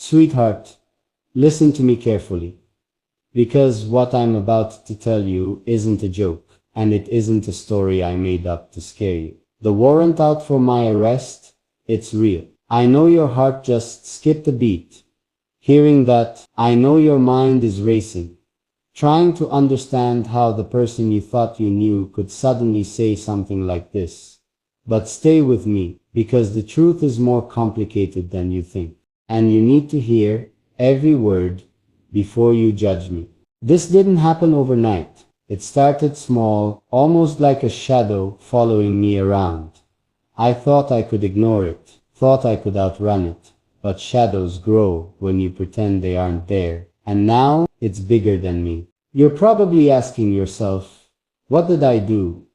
Sweetheart, listen to me carefully, because what I'm about to tell you isn't a joke, and it isn't a story I made up to scare you. The warrant out for my arrest, it's real. I know your heart just skipped a beat. Hearing that, I know your mind is racing, trying to understand how the person you thought you knew could suddenly say something like this. But stay with me, because the truth is more complicated than you think. And you need to hear every word before you judge me. This didn't happen overnight. It started small, almost like a shadow following me around. I thought I could ignore it, thought I could outrun it. But shadows grow when you pretend they aren't there. And now, it's bigger than me. You're probably asking yourself, what did I do?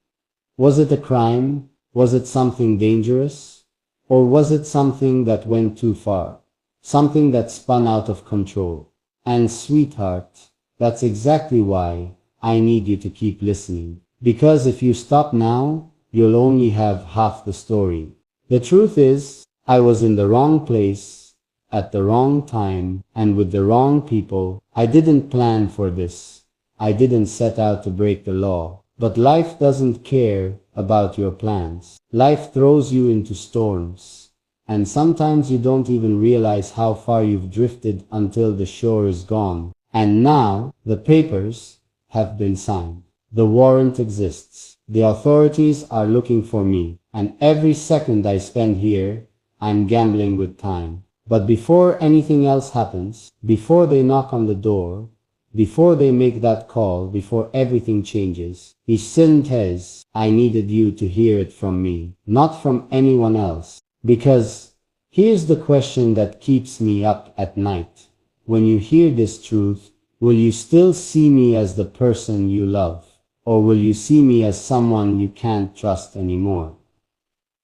Was it a crime? Was it something dangerous? Or was it something that went too far? Something that spun out of control? And sweetheart, that's exactly why I need you to keep listening. Because if you stop now, you'll only have half the story. The truth is, I was in the wrong place, at the wrong time, and with the wrong people. I didn't plan for this. I didn't set out to break the law. But life doesn't care about your plans. Life throws you into storms. And sometimes you don't even realize how far you've drifted until the shore is gone. And now, the papers have been signed. The warrant exists. The authorities are looking for me. And every second I spend here, I'm gambling with time. But before anything else happens, before they knock on the door, before they make that call, before everything changes, I needed you to hear it from me, not from anyone else. Because here's the question that keeps me up at night. When you hear this truth, will you still see me as the person you love? Or will you see me as someone you can't trust anymore?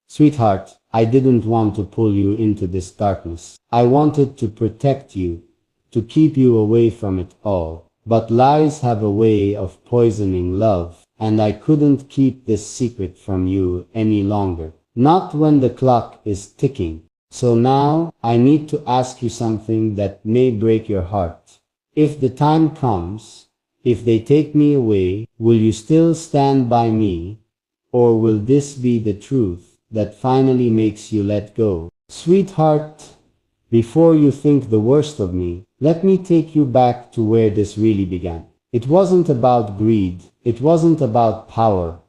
Sweetheart, I didn't want to pull you into this darkness. I wanted to protect you, to keep you away from it all. But lies have a way of poisoning love, and I couldn't keep this secret from you any longer. Not when the clock is ticking. So now, I need to ask you something that may break your heart. If the time comes, if they take me away, will you still stand by me? Or will this be the truth that finally makes you let go? Sweetheart, before you think the worst of me, let me take you back to where this really began. It wasn't about greed. It wasn't about power.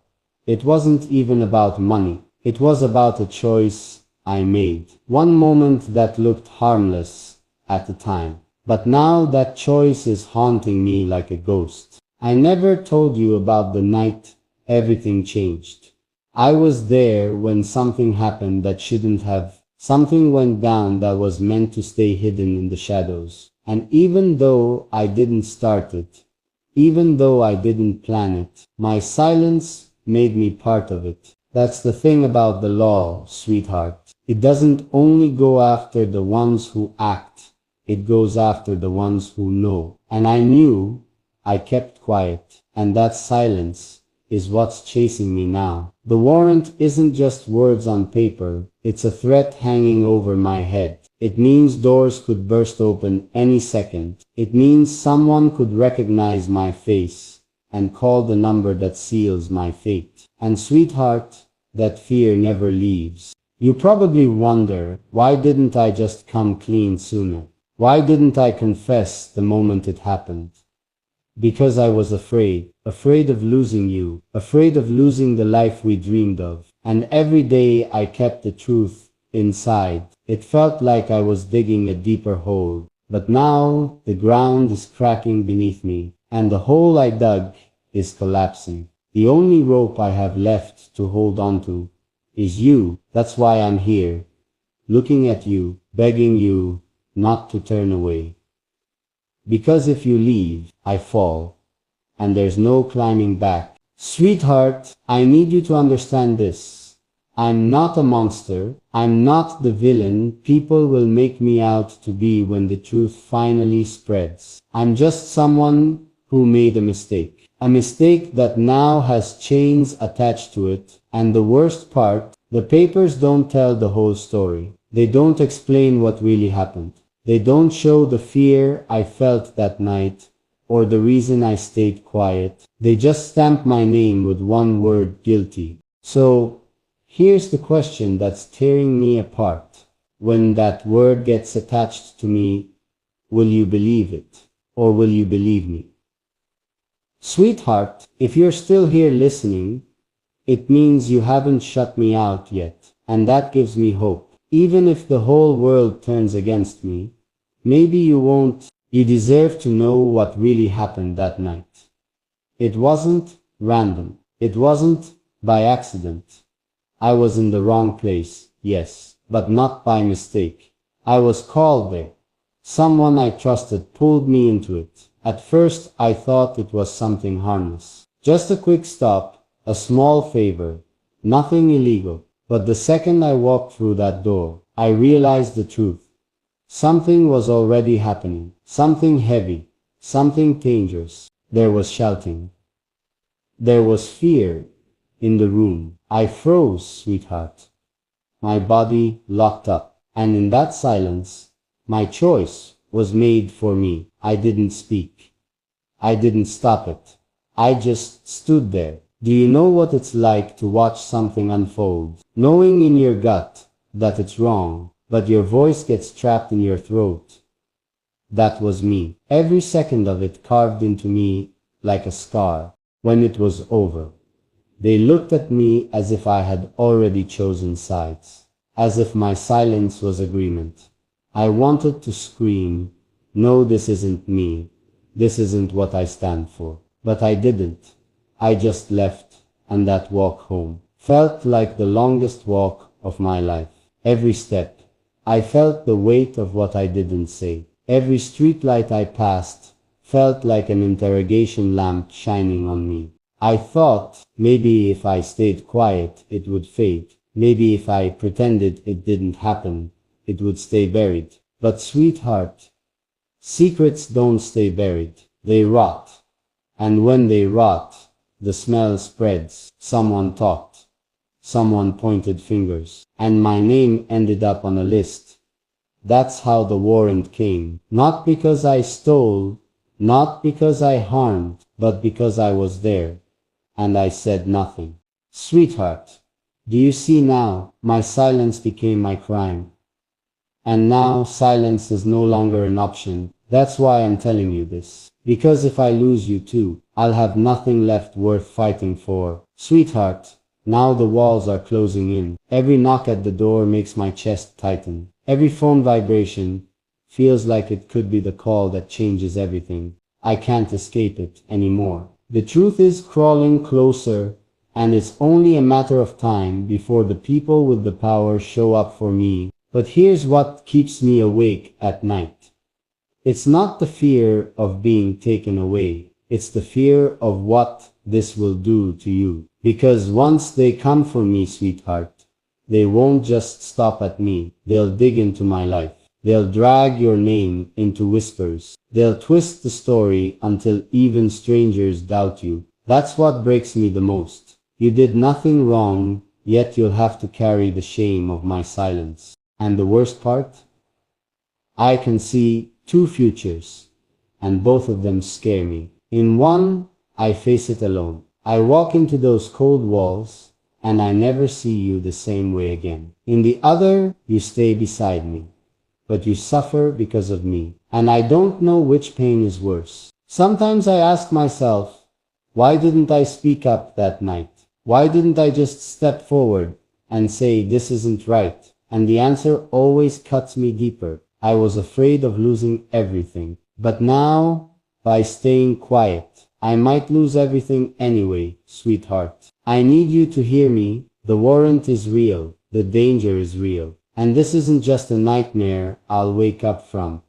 It wasn't even about money. It was about a choice I made. One moment that looked harmless at the time. But now that choice is haunting me like a ghost. I never told you about the night everything changed. I was there when something happened that shouldn't have. Something went down that was meant to stay hidden in the shadows. And even though I didn't start it, even though I didn't plan it, my silence made me part of it. That's the thing about the law, sweetheart. It doesn't only go after the ones who act. It goes after the ones who know. And I knew. I kept quiet. And that silence is what's chasing me now. The warrant isn't just words on paper. It's a threat hanging over my head. It means doors could burst open any second. It means someone could recognize my face and call the number that seals my fate. And sweetheart, that fear never leaves. You probably wonder, why didn't I just come clean sooner? Why didn't I confess the moment it happened? Because I was afraid of losing you, afraid of losing the life we dreamed of. And every day I kept the truth inside. It felt like I was digging a deeper hole. But now the ground is cracking beneath me, and the hole I dug is collapsing. The only rope I have left to hold on to is you. That's why I'm here, looking at you, begging you not to turn away. Because if you leave, I fall, and there's no climbing back. Sweetheart, I need you to understand this. I'm not a monster. I'm not the villain people will make me out to be when the truth finally spreads. I'm just someone who made a mistake. A mistake that now has chains attached to it. And the worst part, the papers don't tell the whole story. They don't explain what really happened. They don't show the fear I felt that night, or the reason I stayed quiet. They just stamp my name with one word: guilty. So, here's the question that's tearing me apart. When that word gets attached to me, will you believe it? Or will you believe me? Sweetheart, if you're still here listening, it means you haven't shut me out yet, and that gives me hope. Even if the whole world turns against me, maybe you won't. You deserve to know what really happened that night. It wasn't random. It wasn't by accident. I was in the wrong place, yes, but not by mistake. I was called there. Someone I trusted pulled me into it. At first I thought it was something harmless. Just a quick stop, a small favor, nothing illegal. But the second I walked through that door, I realized the truth. Something was already happening. Something heavy. Something dangerous. There was shouting. There was fear in the room. I froze, sweetheart. My body locked up. And in that silence, my choice was made for me. I didn't speak. I didn't stop it. I just stood there. Do you know what it's like to watch something unfold, knowing in your gut that it's wrong, but your voice gets trapped in your throat? That was me. Every second of it carved into me like a scar. When it was over, they looked at me as if I had already chosen sides, as if my silence was agreement. I wanted to scream, no, this isn't me. This isn't what I stand for. But I didn't. I just left, and that walk home felt like the longest walk of my life. Every step, I felt the weight of what I didn't say. Every streetlight I passed felt like an interrogation lamp shining on me. I thought maybe if I stayed quiet, it would fade. Maybe if I pretended it didn't happen, it would stay buried. But sweetheart, secrets don't stay buried. They rot. And when they rot, the smell spreads. Someone talked. Someone pointed fingers. And my name ended up on a list. That's how the warrant came. Not because I stole, not because I harmed, but because I was there. And I said nothing. Sweetheart, do you see now? My silence became my crime. And now silence is no longer an option. That's why I'm telling you this. Because if I lose you too, I'll have nothing left worth fighting for. Sweetheart, now the walls are closing in. Every knock at the door makes my chest tighten. Every phone vibration feels like it could be the call that changes everything. I can't escape it anymore. The truth is crawling closer, and it's only a matter of time before the people with the power show up for me. But here's what keeps me awake at night. It's not the fear of being taken away. It's the fear of what this will do to you. Because once they come for me, sweetheart, they won't just stop at me. They'll dig into my life. They'll drag your name into whispers. They'll twist the story until even strangers doubt you. That's what breaks me the most. You did nothing wrong, yet you'll have to carry the shame of my silence. And the worst part? I can see two futures, and both of them scare me. In one, I face it alone. I walk into those cold walls, and I never see you the same way again. In the other, you stay beside me, but you suffer because of me, and I don't know which pain is worse. Sometimes I ask myself, why didn't I speak up that night? Why didn't I just step forward and say this isn't right? And the answer always cuts me deeper. I was afraid of losing everything. But now, by staying quiet, I might lose everything anyway, sweetheart. I need you to hear me. The warrant is real. The danger is real. And this isn't just a nightmare I'll wake up from.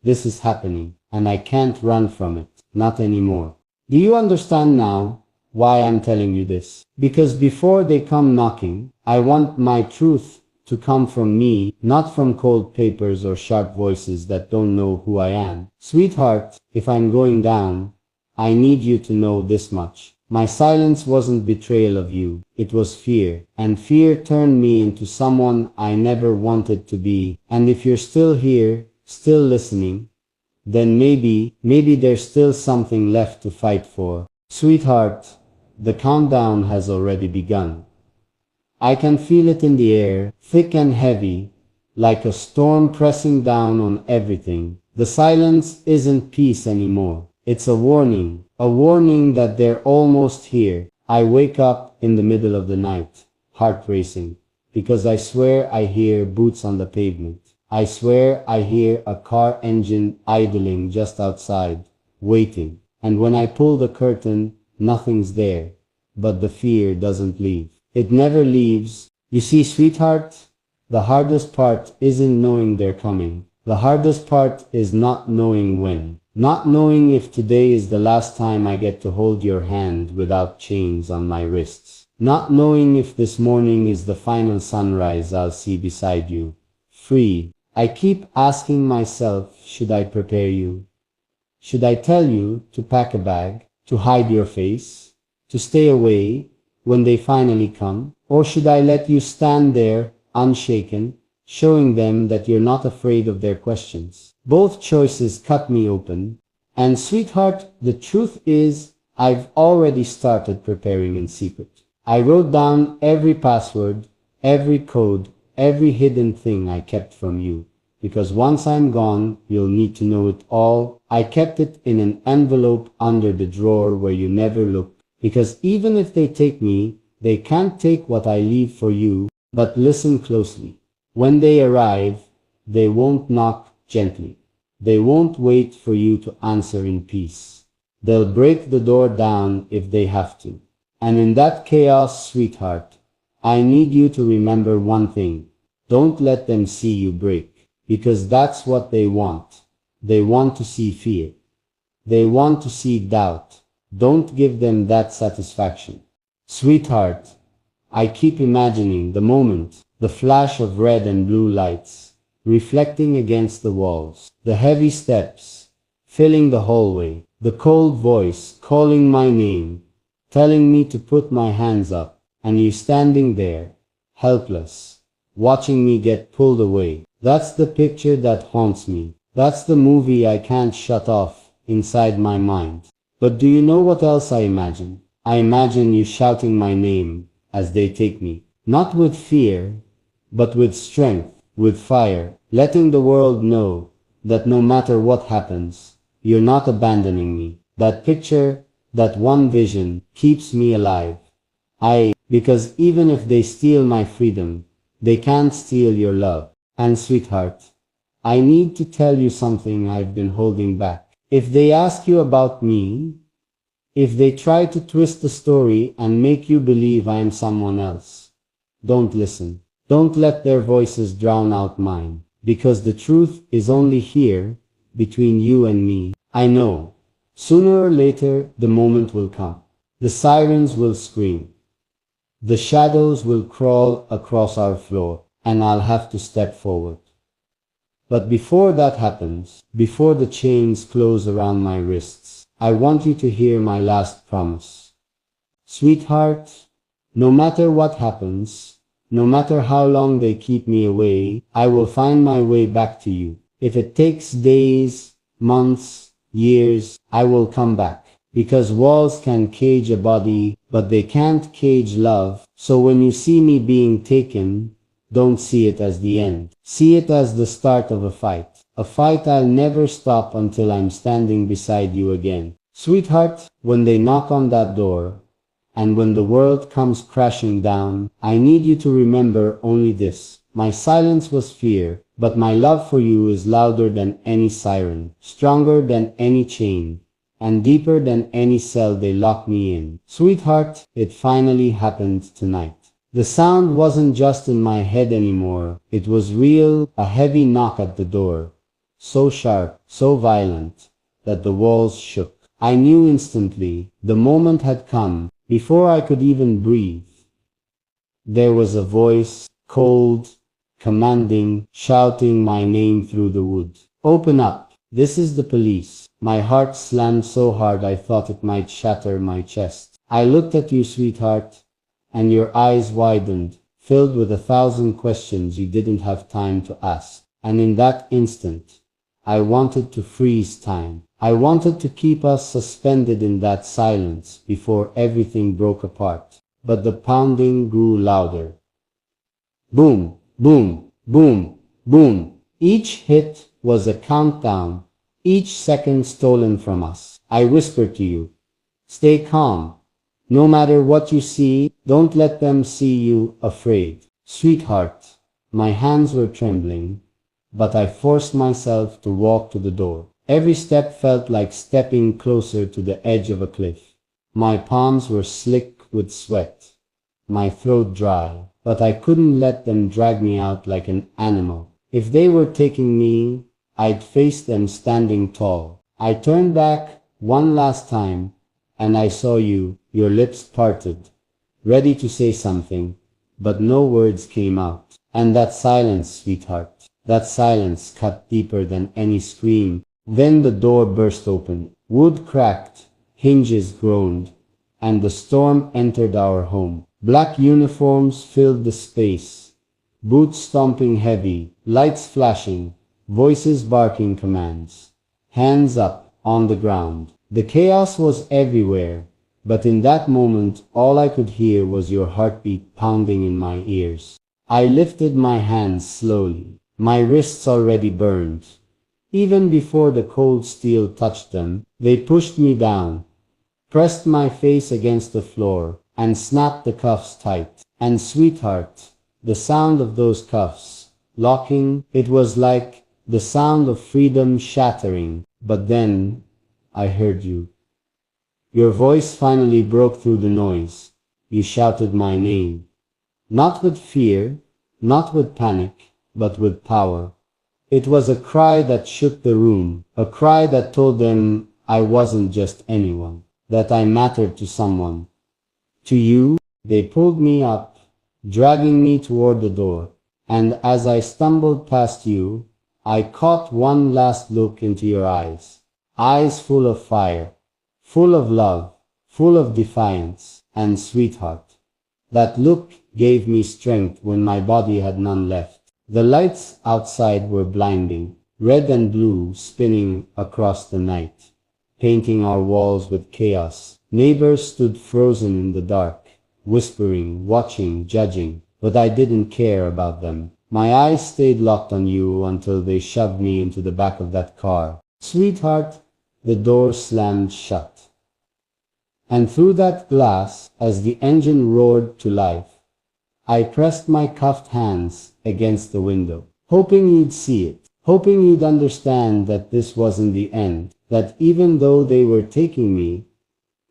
This is happening, and I can't run from it. Not anymore. Do you understand now why I'm telling you this? Because before they come knocking, I want my truth to come from me, not from cold papers or sharp voices that don't know who I am. Sweetheart, if I'm going down, I need you to know this much. My silence wasn't betrayal of you, it was fear. And fear turned me into someone I never wanted to be. And if you're still here, still listening, then maybe there's still something left to fight for. Sweetheart, the countdown has already begun. I can feel it in the air, thick and heavy, like a storm pressing down on everything. The silence isn't peace anymore. It's a warning that they're almost here. I wake up in the middle of the night, heart racing, because I swear I hear boots on the pavement. I swear I hear a car engine idling just outside, waiting. And when I pull the curtain, nothing's there. But the fear doesn't leave. It never leaves. You see, sweetheart, the hardest part isn't knowing they're coming. The hardest part is not knowing when. Not knowing if today is the last time I get to hold your hand without chains on my wrists. Not knowing if this morning is the final sunrise I'll see beside you. Free. I keep asking myself, should I prepare you? Should I tell you to pack a bag, to hide your face, to stay away when they finally come? Or should I let you stand there, unshaken, showing them that you're not afraid of their questions? Both choices cut me open, and sweetheart, the truth is, I've already started preparing in secret. I wrote down every password, every code, every hidden thing I kept from you. Because once I'm gone, you'll need to know it all. I kept it in an envelope under the drawer where you never look. Because even if they take me, they can't take what I leave for you. But listen closely. When they arrive, they won't knock gently. They won't wait for you to answer in peace. They'll break the door down if they have to. And in that chaos, sweetheart, I need you to remember one thing. Don't let them see you break. Because that's what they want. They want to see fear. They want to see doubt. Don't give them that satisfaction. Sweetheart, I keep imagining the moment, the flash of red and blue lights, reflecting against the walls, the heavy steps, filling the hallway, the cold voice calling my name, telling me to put my hands up, and you standing there, helpless, watching me get pulled away. That's the picture that haunts me. That's the movie I can't shut off inside my mind. But do you know what else I imagine? I imagine you shouting my name as they take me. Not with fear, but with strength, with fire, letting the world know that no matter what happens, you're not abandoning me. That picture, that one vision, keeps me alive. Because even if they steal my freedom, they can't steal your love. And sweetheart, I need to tell you something I've been holding back. If they ask you about me, if they try to twist the story and make you believe I am someone else, don't listen. Don't let their voices drown out mine. Because the truth is only here, between you and me. I know. Sooner or later, the moment will come. The sirens will scream. The shadows will crawl across our floor. And I'll have to step forward. But before that happens, before the chains close around my wrists, I want you to hear my last promise. Sweetheart, no matter what happens, no matter how long they keep me away, I will find my way back to you. If it takes days, months, years, I will come back. Because walls can cage a body, but they can't cage love. So when you see me being taken, don't see it as the end. See it as the start of a fight. A fight I'll never stop until I'm standing beside you again. Sweetheart, when they knock on that door, and when the world comes crashing down, I need you to remember only this. My silence was fear, but my love for you is louder than any siren, stronger than any chain, and deeper than any cell they lock me in. Sweetheart, it finally happened tonight. The sound wasn't just in my head anymore. It was real, a heavy knock at the door. So sharp, so violent, that the walls shook. I knew instantly, the moment had come, before I could even breathe. There was a voice, cold, commanding, shouting my name through the wood. Open up, this is the police. My heart slammed so hard I thought it might shatter my chest. I looked at you, sweetheart, and your eyes widened, filled with 1,000 questions you didn't have time to ask. And in that instant, I wanted to freeze time. I wanted to keep us suspended in that silence before everything broke apart. But the pounding grew louder. Boom, boom, boom, boom. Each hit was a countdown, each second stolen from us. I whispered to you, stay calm. No matter what you see, don't let them see you afraid. Sweetheart, my hands were trembling, but I forced myself to walk to the door. Every step felt like stepping closer to the edge of a cliff. My palms were slick with sweat, my throat dry, but I couldn't let them drag me out like an animal. If they were taking me, I'd face them standing tall. I turned back one last time, and I saw you, your lips parted, ready to say something, but no words came out. And that silence, sweetheart, that silence cut deeper than any scream. Then the door burst open. Wood cracked, hinges groaned, and the storm entered our home. Black uniforms filled the space, boots stomping heavy, lights flashing, voices barking commands. Hands up, on the ground. The chaos was everywhere, but in that moment all I could hear was your heartbeat pounding in my ears. I lifted my hands slowly, my wrists already burned. Even before the cold steel touched them, they pushed me down, pressed my face against the floor, and snapped the cuffs tight. And sweetheart, the sound of those cuffs, locking, it was like the sound of freedom shattering. But then, I heard you. Your voice finally broke through the noise. You shouted my name. Not with fear, not with panic, but with power. It was a cry that shook the room, a cry that told them I wasn't just anyone, that I mattered to someone. To you, they pulled me up, dragging me toward the door, and as I stumbled past you, I caught one last look into your eyes. Eyes full of fire, full of love, full of defiance, and sweetheart. That look gave me strength when my body had none left. The lights outside were blinding, red and blue spinning across the night, painting our walls with chaos. Neighbors stood frozen in the dark, whispering, watching, judging, but I didn't care about them. My eyes stayed locked on you until they shoved me into the back of that car. Sweetheart, the door slammed shut. And through that glass, as the engine roared to life, I pressed my cuffed hands against the window, hoping you'd see it, hoping you'd understand that this wasn't the end, that even though they were taking me,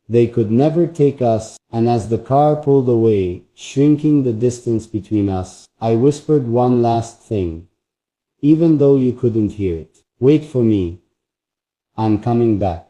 they could never take us. And as the car pulled away, shrinking the distance between us, I whispered one last thing, even though you couldn't hear it. Wait for me. I'm coming back.